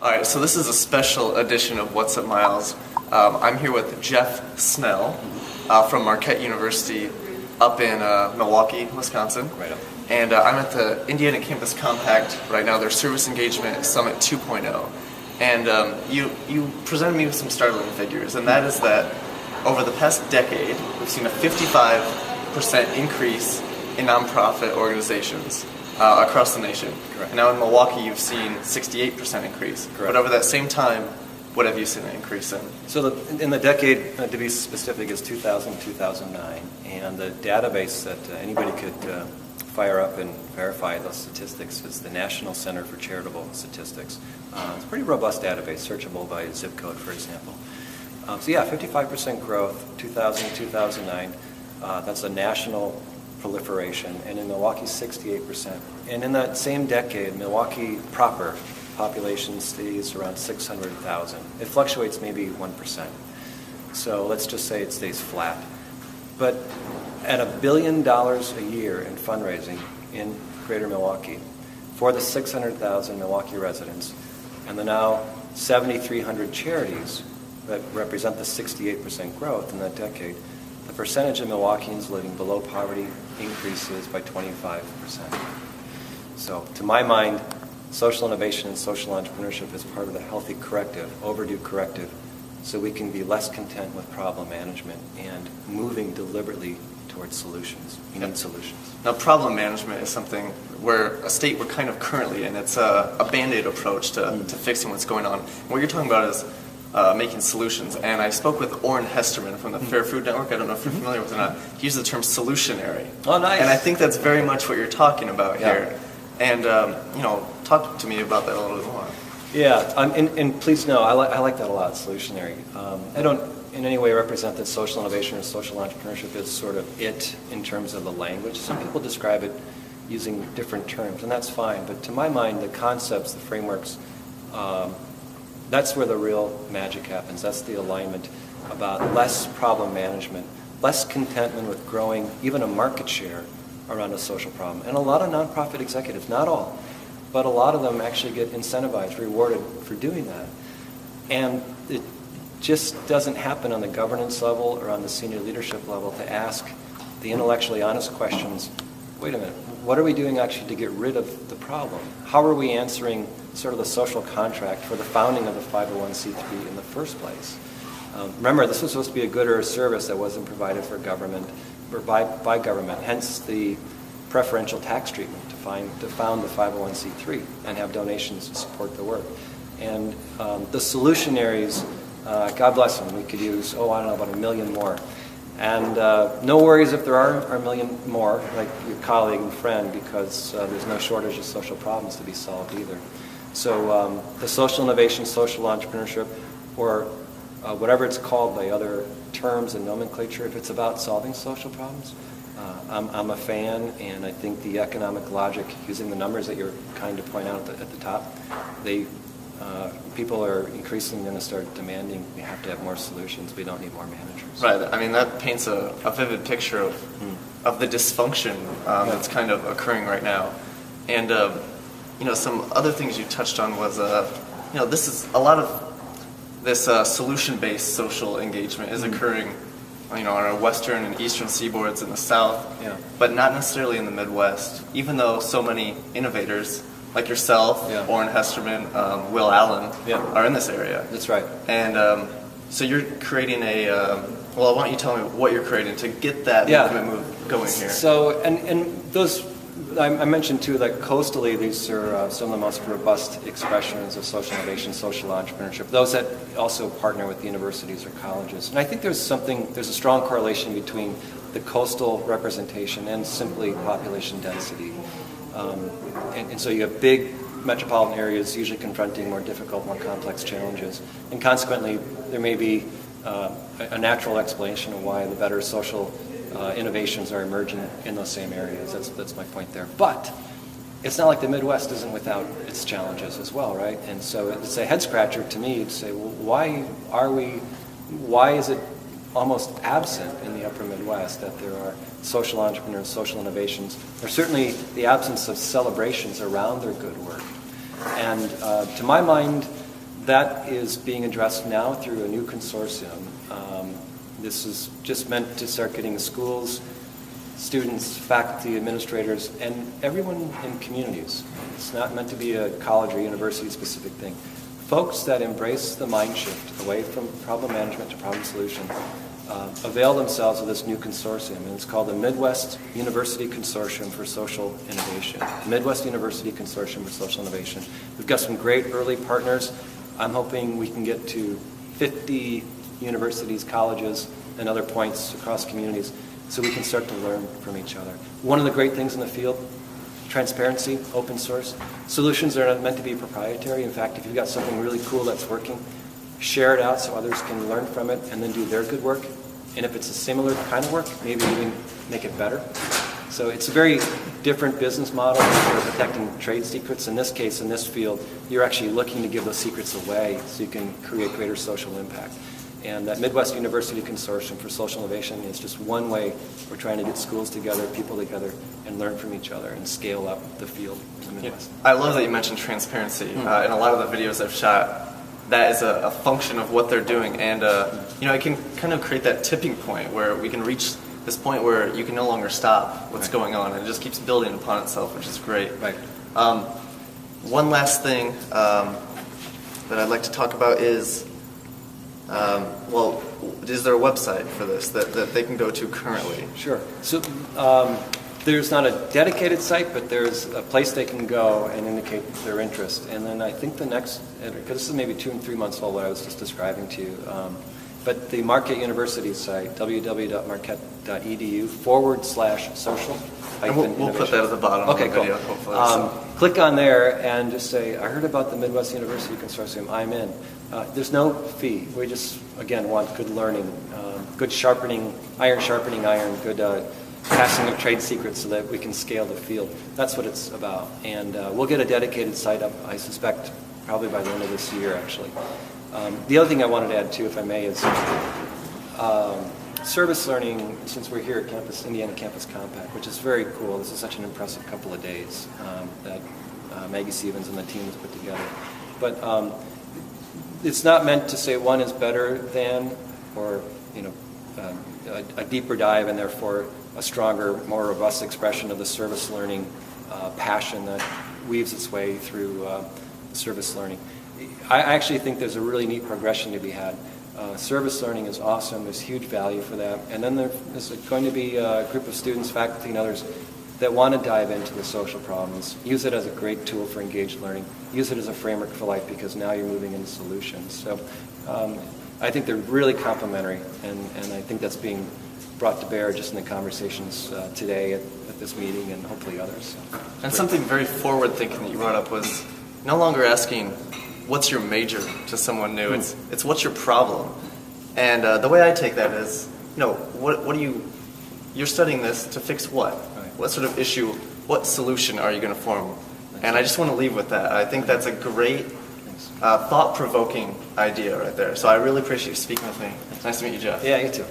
All right, so this is a special edition of What's Up, Myles. I'm here with Jeff Snell from Marquette University up in Milwaukee, Wisconsin. Right up. And I'm at the Indiana Campus Compact right now, their Service Engagement Summit 2.0. And you presented me with some startling figures, and that is that over the past decade, we've seen a 55% increase in nonprofit organizations across the nation. Correct. And now in Milwaukee, you've seen 68% increase. Correct. But over that same time, what have you seen an increase in? So in the decade, to be specific, is 2000-2009, and the database that anybody could fire up and verify those statistics is the National Center for Charitable Statistics. It's a pretty robust database, searchable by zip code, for example. So yeah, 55% growth, 2000-2009. That's a national proliferation, and in Milwaukee, 68%. And in that same decade, Milwaukee proper population stays around 600,000. It fluctuates maybe 1%. So let's just say it stays flat. But at $1 billion a year in fundraising in Greater Milwaukee for the 600,000 Milwaukee residents and the now 7,300 charities that represent the 68% growth in that decade, the percentage of Milwaukeeans living below poverty increases by 25%. So to my mind, social innovation and social entrepreneurship is part of the healthy corrective, overdue corrective, so we can be less content with problem management and moving deliberately towards solutions. We need solutions. Now, problem management is something where a state we're kind of currently in. It's a Band-Aid approach to fixing what's going on. What you're talking about is making solutions. And I spoke with Orrin Hesterman from the Fair Food Network. I don't know if you're familiar with it or not. He used the term solutionary. Oh, nice. And I think that's very much what you're talking about here. And, talk to me about that a little bit more. Yeah, and please know, I like that a lot, solutionary. I don't in any way represent that social innovation or social entrepreneurship is sort of it in terms of the language. Some people describe it using different terms, and that's fine. But to my mind, the concepts, the frameworks, that's where the real magic happens. That's the alignment about less problem management, less contentment with growing even a market share around a social problem. And a lot of nonprofit executives, not all, but a lot of them actually get incentivized, rewarded for doing that. And it just doesn't happen on the governance level or on the senior leadership level to ask the intellectually honest questions. Wait a minute, what are we doing actually to get rid of the problem? How are we answering sort of the social contract for the founding of the 501c3 in the first place? Remember, this was supposed to be a good or a service that wasn't provided for government or by government, hence the preferential tax treatment to found the 501c3 and have donations to support the work. And the solutionaries, God bless them, we could use, I don't know, about 1 million more. And no worries if there are 1 million more, like your colleague and friend, because there's no shortage of social problems to be solved either. So the social innovation, social entrepreneurship, or whatever it's called by other terms and nomenclature, if it's about solving social problems, I'm a fan, and I think the economic logic, using the numbers that you're kind to point out at the top, people are increasingly going to start demanding we have to have more solutions. We don't need more managers. Right. I mean, that paints a vivid picture of the dysfunction that's kind of occurring right now. And, some other things you touched on was, this is a lot of this solution-based social engagement is occurring on our western and eastern seaboards in the South, but not necessarily in the Midwest, even though so many innovators like yourself, Orrin Hesterman, Will Allen, are in this area. That's right. And so you're creating why don't you tell me what you're creating to get that movement going here? So, and those, I mentioned too that coastally these are some of the most robust expressions of social innovation, social entrepreneurship, those that also partner with universities or colleges. And I think there's a strong correlation between the coastal representation and simply population density. And so you have big metropolitan areas usually confronting more difficult, more complex challenges. And consequently, there may be a natural explanation of why the better social innovations are emerging in those same areas. That's my point there. But it's not like the Midwest isn't without its challenges as well, right? And so it's a head scratcher to me to say, well, why is it almost absent in the upper Midwest that there are social entrepreneurs, social innovations? There's certainly the absence of celebrations around their good work. And to my mind, That is being addressed now through a new consortium. This is just meant to start getting schools, students, faculty, administrators, and everyone in communities. It's not meant to be a college or university specific thing. Folks that embrace the mind shift away from problem management to problem solution avail themselves of this new consortium, and it's called the Midwest University Consortium for Social Innovation. Midwest University Consortium for Social Innovation. We've got some great early partners. I'm hoping we can get to 50 universities, colleges, and other points across communities so we can start to learn from each other. One of the great things in the field, transparency, open source. Solutions are not meant to be proprietary. In fact, if you've got something really cool that's working, share it out so others can learn from it and then do their good work. And if it's a similar kind of work, maybe even make it better. So it's a very different business model for protecting trade secrets. In this case, in this field, you're actually looking to give those secrets away so you can create greater social impact. And that Midwest University Consortium for Social Innovation is just one way we're trying to get schools together, people together, and learn from each other and scale up the field in the Midwest. Yeah. I love that you mentioned transparency. In a lot of the videos I've shot, that is a function of what they're doing. And it can kind of create that tipping point where we can reach this point where you can no longer stop what's going on. And it just keeps building upon itself, which is great. Right. One last thing that I'd like to talk about is, is there a website for this that they can go to currently? Sure. So there's not a dedicated site, but there's a place they can go and indicate their interest. And then I think the next, because this is maybe 2 and 3 months old, what I was just describing to you, but the Marquette University site, www.marquette.edu/social. And we'll put that at the bottom of the video, hopefully. Click on there and just say, I heard about the Midwest University Consortium, I'm in. There's no fee. We just, again, want good learning, good sharpening iron, good passing of trade secrets so that we can scale the field. That's what it's about. And we'll get a dedicated site up, I suspect, probably by the end of this year, actually. The other thing I wanted to add, too, if I may, is service learning, since we're here at Indiana Campus Compact, which is very cool. This is such an impressive couple of days that Maggie Stevens and the team has put together. But it's not meant to say one is better than, or a deeper dive and therefore a stronger, more robust expression of the service learning passion that weaves its way through service learning. I actually think there's a really neat progression to be had. Service learning is awesome. There's huge value for that. And then there's going to be a group of students, faculty, and others that want to dive into the social problems, use it as a great tool for engaged learning, use it as a framework for life because now you're moving into solutions. So I think they're really complementary, and I think that's being brought to bear just in the conversations today at this meeting and hopefully others. And something very forward-thinking that you brought up was no longer asking, what's your major to someone new? It's what's your problem? And the way I take that is, what do you're studying this to fix what? Right. What sort of issue, what solution are you going to form? And I just want to leave with that. I think that's a great, thought-provoking idea right there. So I really appreciate you speaking with me. It's nice to meet you, Jeff. Yeah, you too.